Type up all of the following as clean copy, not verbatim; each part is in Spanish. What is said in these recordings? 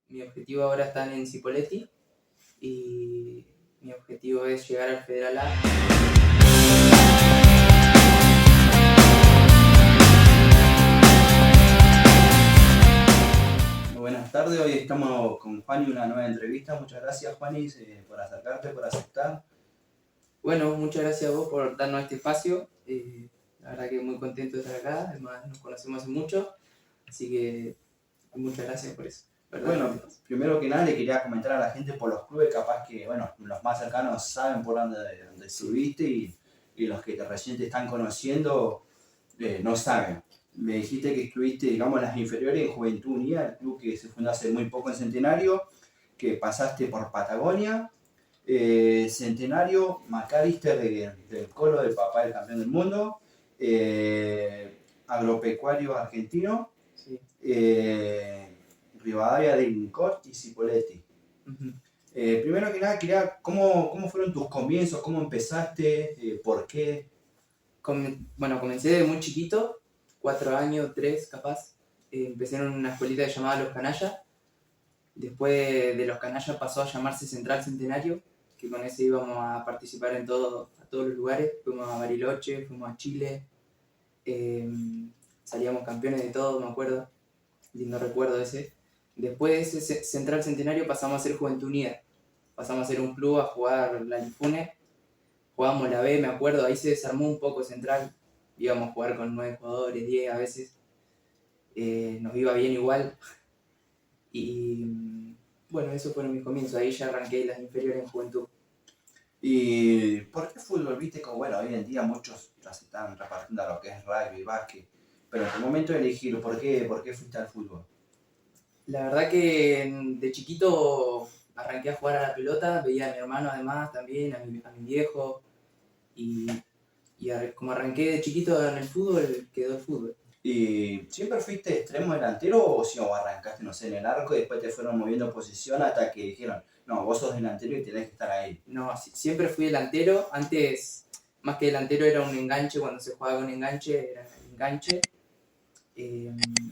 mi objetivo ahora está en Cipolletti y mi objetivo es llegar al Federal A. Buenas tardes, hoy estamos con Juani, una nueva entrevista. Muchas gracias, Juani, por acercarte, por aceptar. Bueno, muchas gracias a vos por darnos este espacio. La verdad que muy contento de estar acá, además nos conocemos hace mucho, así que muchas gracias por eso. Bueno, primero que nada le quería comentar a la gente por los clubes, capaz que, bueno, los más cercanos saben por dónde estuviste y los que recién te están conociendo no saben. Me dijiste que estuviste, digamos, en las inferiores en Juventud Unida, el club que se fundó hace muy poco en Centenario, que pasaste por Patagonia, Centenario, Macalister del Colo, del papá del campeón del mundo, Agropecuario Argentino, Sí. Rivadavia de Incot y Cipolletti. Primero que nada, ¿cómo fueron tus comienzos? ¿Cómo empezaste? ¿Por qué? Bueno, comencé de muy chiquito, 4 años, 3 capaz. Empecé en una escuelita llamada Los Canallas. Después de Los Canallas pasó a llamarse Central Centenario, que con ese íbamos a participar a todos los lugares. Fuimos a Bariloche, fuimos a Chile, salíamos campeones de todo, me acuerdo. Lindo recuerdo ese. Después de ese Central Centenario pasamos a ser Juventud Unida. Pasamos a ser un club a jugar la Lifune. Jugábamos la B, me acuerdo, ahí se desarmó un poco Central. Íbamos a jugar con 9 jugadores, 10 a veces. Nos iba bien igual. Y bueno, esos fueron mis comienzos. Ahí ya arranqué las inferiores en Juventud. ¿Y por qué fútbol? Viste como, bueno, hoy en día muchos ya se están repartiendo a lo que es rugby, básquet. Pero en el momento de elegir, ¿por qué fuiste al fútbol? La verdad que de chiquito arranqué a jugar a la pelota, veía a mi hermano además también, a mi viejo. Y como arranqué de chiquito en el fútbol, quedó el fútbol. ¿Y siempre fuiste extremo delantero o si arrancaste, no sé, en el arco y después te fueron moviendo posición hasta que dijeron, no, vos sos delantero y tenés que estar ahí? No, siempre fui delantero. Antes, más que delantero, era un enganche. Cuando se jugaba con enganche, era enganche.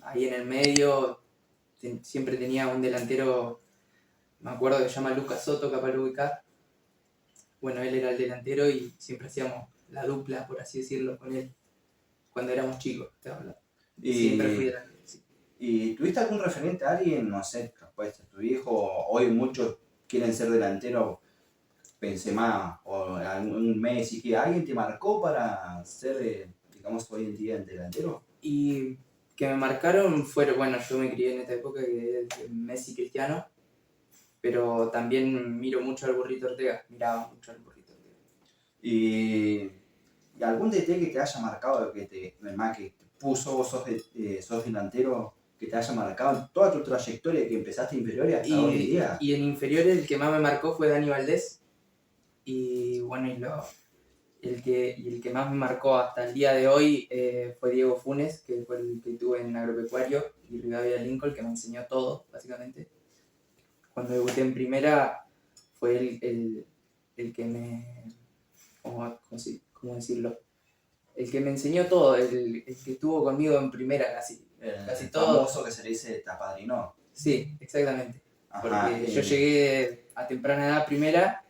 Ahí en el medio siempre tenía un delantero, me acuerdo que se llama Lucas Soto, capaz lo ubicás. Bueno, él era el delantero y siempre hacíamos la dupla, por así decirlo, con él. Cuando éramos chicos, te hablo. Siempre fui delantero, sí. ¿Y tuviste algún referente, alguien, no sé, capaz tu hijo, hoy muchos quieren ser delanteros, Benzema o algún Messi, que alguien te marcó para ser, digamos, hoy en día el delantero? Y que me marcaron fueron, bueno, yo me crié en esta época que es Messi Cristiano, pero también miro mucho al Burrito Ortega, miraba mucho al Burrito Ortega. ¿Y algún DT que te haya marcado, que te puso, vos sos delantero, que te haya marcado en toda tu trayectoria, que empezaste inferiores hasta hoy en día? Y en inferiores el que más me marcó fue Dani Valdés. Y bueno, el que más me marcó hasta el día de hoy fue Diego Funes, que fue el que tuve en Agropecuario, y Rivadavia Lincoln, que me enseñó todo, básicamente. Cuando debuté en primera fue el que me... ¿Cómo decirlo? El que me enseñó todo, el que estuvo conmigo en primera casi todo. El famoso que se le dice te apadrinó. Sí, exactamente. Ajá, porque yo llegué a temprana edad primera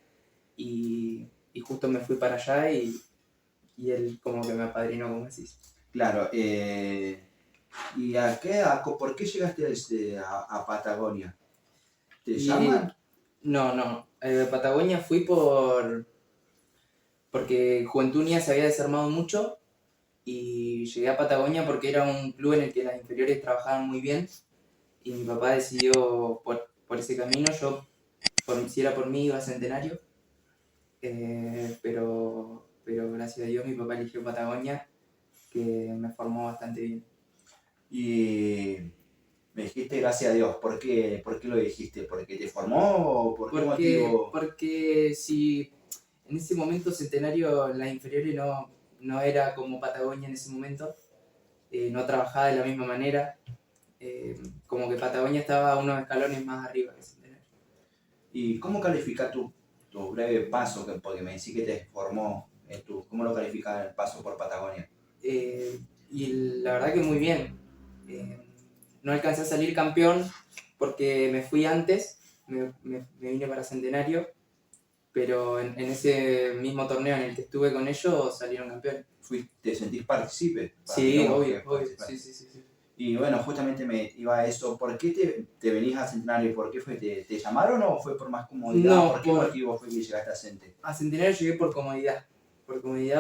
y justo me fui para allá y él como que me apadrinó, como decís. Claro, ¿y por qué llegaste a Patagonia? ¿Te llaman? No. Patagonia fui porque Juventud Unida se había desarmado mucho y llegué a Patagonia porque era un club en el que las inferiores trabajaban muy bien y mi papá decidió por ese camino. Yo, si era por mí, iba a Centenario, pero gracias a Dios mi papá eligió Patagonia, que me formó bastante bien. Y me dijiste gracias a Dios, ¿por qué lo dijiste? ¿Porque te formó o por qué motivo? Porque si en ese momento Centenario, las inferiores no era como Patagonia en ese momento, no trabajaba de la misma manera, como que Patagonia estaba unos escalones más arriba que Centenario. ¿Y cómo calificas tu breve paso? Porque me decís que te formó, ¿cómo lo calificas el paso por Patagonia? Y la verdad que muy bien. No alcancé a salir campeón, porque me fui antes, me vine para Centenario, pero en ese mismo torneo en el que estuve con ellos salieron campeones. ¿Te sentís partícipe? Sí, Digamos obvio, que obvio, participar. sí. Y bueno, justamente me iba a eso. ¿Por qué te venís a Centenario? ¿Por qué fue? ¿Te llamaron o fue por más comodidad? No, ¿Por qué motivo fue que llegaste a Cente? a Centenario llegué por comodidad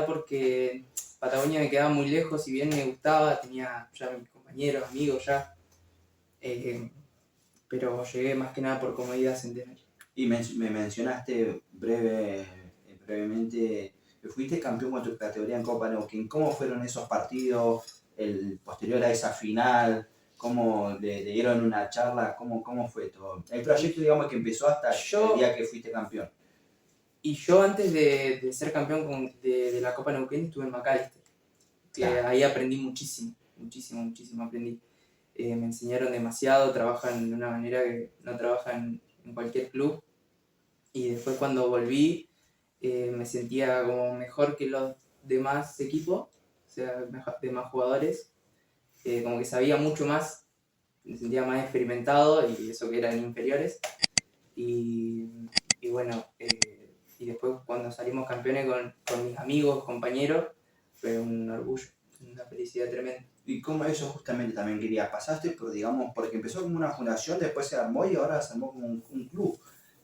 porque Patagonia me quedaba muy lejos, si bien me gustaba, tenía ya mis compañeros, amigos ya, pero llegué más que nada por comodidad a Centenario. Y me mencionaste brevemente que fuiste campeón con tu categoría en Copa Neuquén. ¿Cómo fueron esos partidos, el posterior a esa final? ¿Cómo le dieron una charla? ¿Cómo fue todo? El proyecto, digamos, que empezó hasta el día que fuiste campeón. Y yo antes de ser campeón de la Copa Neuquén estuve en McAllister, que Claro. ahí aprendí muchísimo aprendí. Me enseñaron demasiado, trabajan de una manera que no trabajan en cualquier club. Y después cuando volví me sentía como mejor que los demás equipos, o sea, demás jugadores, como que sabía mucho más, me sentía más experimentado y eso que eran inferiores. Y bueno, y después cuando salimos campeones con mis amigos, compañeros, fue un orgullo, una felicidad tremenda. Y como eso justamente también quería, pasaste, pero digamos, porque empezó como una fundación, después se armó y ahora se armó como un club.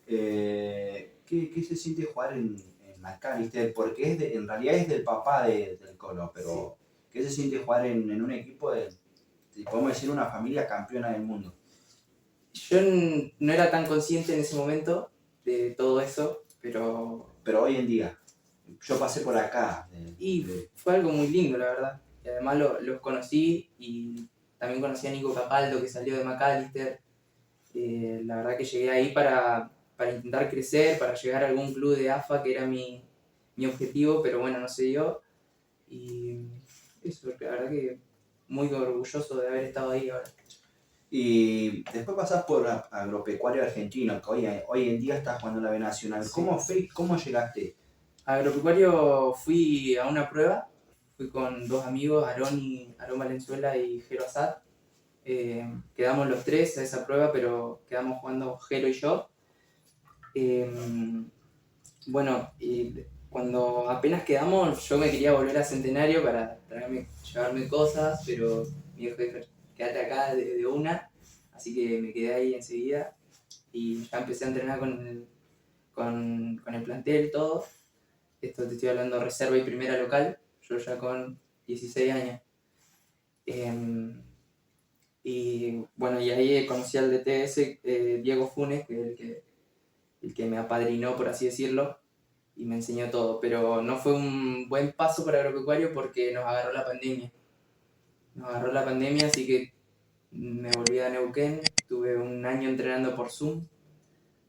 ¿Qué se siente jugar en McAllister? Porque en realidad es del papá del Colo, pero sí. ¿Qué se siente jugar en un equipo de, podemos decir, una familia campeona del mundo? Yo no era tan consciente en ese momento de todo eso, pero hoy en día, yo pasé por acá. Fue algo muy lindo, la verdad. Y además los conocí y también conocí a Nico Capaldo, que salió de McAllister. La verdad que llegué ahí para intentar crecer, para llegar a algún club de AFA, que era mi objetivo, pero bueno, no se dio. Y eso, la verdad que muy orgulloso de haber estado ahí ahora. Y después pasás por Agropecuario Argentino, que hoy en día estás jugando en la B Nacional. Sí. ¿Cómo llegaste? A Agropecuario fui a una prueba, fui con dos amigos, Aarón Valenzuela y Jero Assad. Quedamos los tres a esa prueba, pero quedamos jugando Jero y yo. Bueno, y cuando apenas quedamos, yo me quería volver a Centenario para llevarme cosas, pero mi viejo dijo, quédate acá de una, así que me quedé ahí enseguida y ya empecé a entrenar con el plantel, todo. Esto te estoy hablando de reserva y primera local, yo ya con 16 años. Y bueno, y ahí conocí al DTS, Diego Funes, que es el que me apadrinó, por así decirlo, y me enseñó todo. Pero no fue un buen paso para Agropecuario porque nos agarró la pandemia. Así que me volví a Neuquén, tuve un año entrenando por Zoom.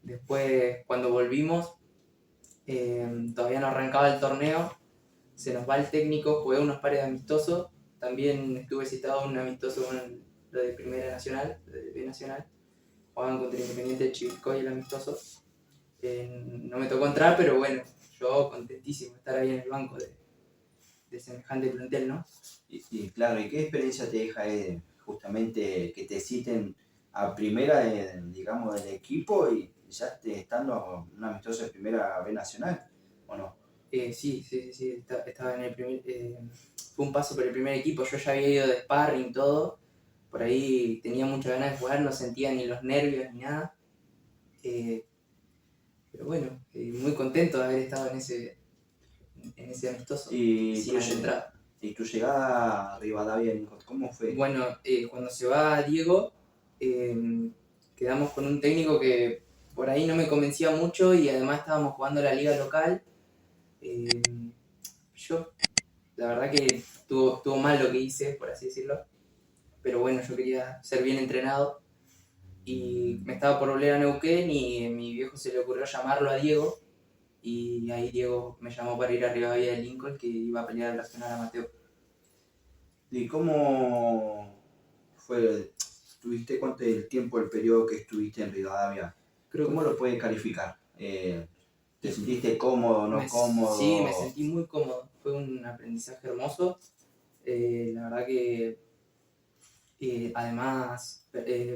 Después, cuando volvimos, todavía no arrancaba el torneo, se nos va el técnico, jugué unos pares de amistosos, también estuve citado en un amistoso con lo de Primera Nacional, de B Nacional, jugaban contra Independiente de Chivilcoy el amistoso. No me tocó entrar, pero bueno, yo contentísimo de estar ahí en el banco de semejante plantel, ¿no? Y claro, ¿y qué experiencia te deja justamente que te citen a primera, digamos, del equipo y ya estando un amistoso de primera B Nacional, o no? Sí, estaba en el primer... fue un paso por el primer equipo, yo ya había ido de sparring y todo, por ahí tenía muchas ganas de jugar, no sentía ni los nervios ni nada. Pero bueno, muy contento de haber estado en ese amistoso. ¿Y tu llegada a Rivadavia, cómo fue? Bueno, cuando se va Diego, quedamos con un técnico que por ahí no me convencía mucho y además estábamos jugando la liga local. Yo, la verdad que estuvo mal lo que hice, por así decirlo, pero bueno, yo quería ser bien entrenado y me estaba por volver a Neuquén y a mi viejo se le ocurrió llamarlo a Diego y ahí Diego me llamó para ir a Rivadavia de Lincoln, que iba a pelear el Nacional Amateur. ¿Y cómo fue? ¿Tuviste cuánto el tiempo, el periodo que estuviste en Rivadavia? ¿Cómo lo puedes calificar? ¿Te sentiste cómodo, no cómodo? Sí, me sentí muy cómodo. Fue un aprendizaje hermoso. La verdad que además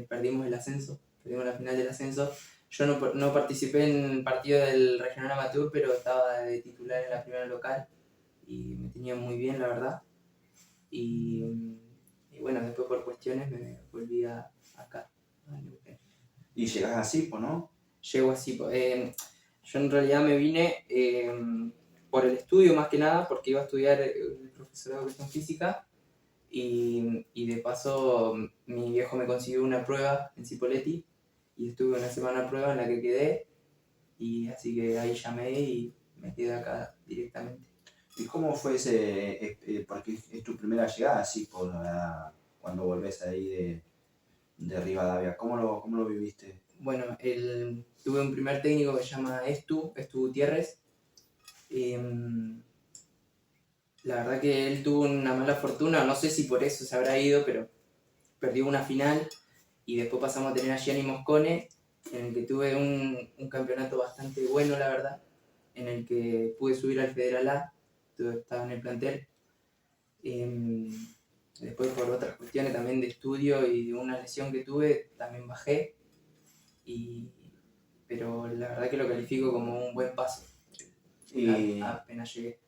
perdimos el ascenso perdimos la final del ascenso. Yo no participé en el partido del regional amateur, pero estaba de titular en la primera local y me tenía muy bien, la verdad. Y bueno, después por cuestiones me volví acá, a Neuquén. Y llegás a Sipo, ¿no? Llego así. Yo en realidad me vine por el estudio más que nada, porque iba a estudiar el profesorado de educación física y de paso mi viejo me consiguió una prueba en Cipolletti y estuve una semana de prueba en la que quedé y así que ahí llamé y me quedé acá directamente. ¿Y cómo fue ese, porque es tu primera llegada a Sipo, cuando volvés ahí de Rivadavia? ¿Cómo lo viviste? Bueno, tuve un primer técnico que se llama Estu Gutiérrez. La verdad que él tuvo una mala fortuna, no sé si por eso se habrá ido, pero perdió una final y después pasamos a tener a Gianni Moscone, en el que tuve un campeonato bastante bueno, la verdad, en el que pude subir al Federal A, estaba en el plantel. Después por otras cuestiones también de estudio y de una lesión que tuve, también bajé, pero la verdad que lo califico como un buen paso, Y, apenas llegué.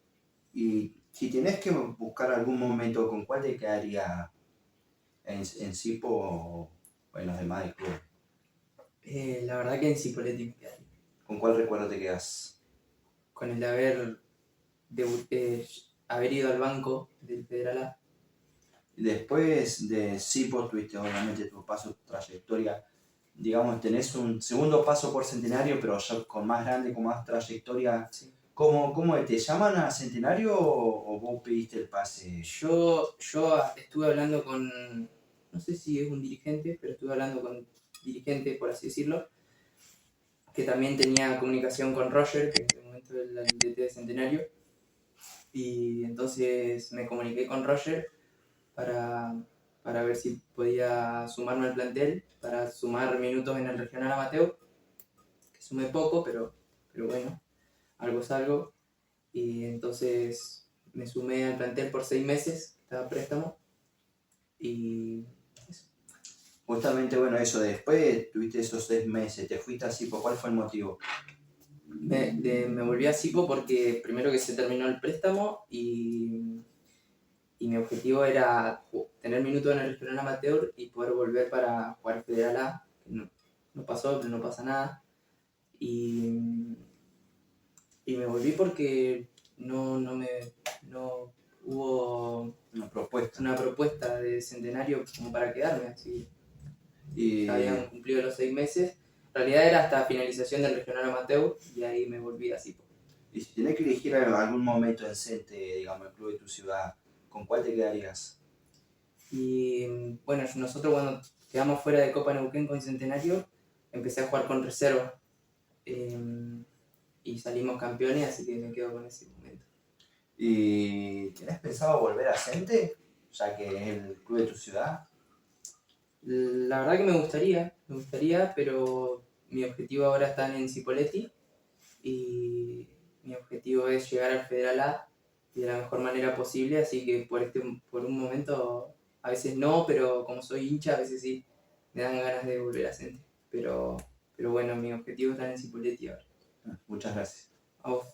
y si tenés que buscar algún momento, ¿con cuál te quedaría en Sipo o en los demás del club? La verdad que en Cipolletti me quedaría. ¿Con cuál recuerdo te quedas? Con el de haber ido al banco del Federal A. Después de Sipo tuviste obviamente tu paso, tu trayectoria. Digamos, tenés un segundo paso por Centenario, pero ya con más grande, con más trayectoria. Sí. ¿Cómo te llaman a Centenario o vos pediste el pase? Yo estuve hablando con, no sé si es un dirigente, pero estuve hablando con dirigente, por así decirlo, que también tenía comunicación con Roger, que en ese momento era el DT de Centenario, y entonces me comuniqué con Roger para ver si podía sumarme al plantel, para sumar minutos en el regional amateur, que sume poco, pero bueno, algo es algo. Y entonces me sumé al plantel por 6 meses, estaba a préstamo. Y eso. Justamente, bueno, eso, después tuviste esos 6 meses, te fuiste así, ¿por cuál fue el motivo? Me volví a Sipo porque primero que se terminó el préstamo y mi objetivo era tener minutos en el regional amateur y poder volver para jugar Federal A. No pasó, pero no pasa nada. Y me volví porque no hubo Una propuesta. una propuesta de Centenario como para quedarme, así Y, ya habían cumplido los 6 meses. En realidad era hasta finalización del regional amateur y ahí me volví así. y si tenés que elegir algún momento en Cente, digamos, el club de tu ciudad, ¿con cuál te quedarías? Y bueno, nosotros cuando quedamos fuera de Copa Neuquén con Centenario, empecé a jugar con reserva y salimos campeones, así que me quedo con ese momento. ¿Y tenés pensado volver a Cente, ya que es el club de tu ciudad? La verdad que me gustaría, pero mi objetivo ahora está en Cipolletti y mi objetivo es llegar al Federal A de la mejor manera posible, así que por un momento, a veces no, pero como soy hincha, a veces sí, me dan ganas de volver a Cente. Pero bueno, mi objetivo está en Cipolletti ahora. Muchas gracias. A vos.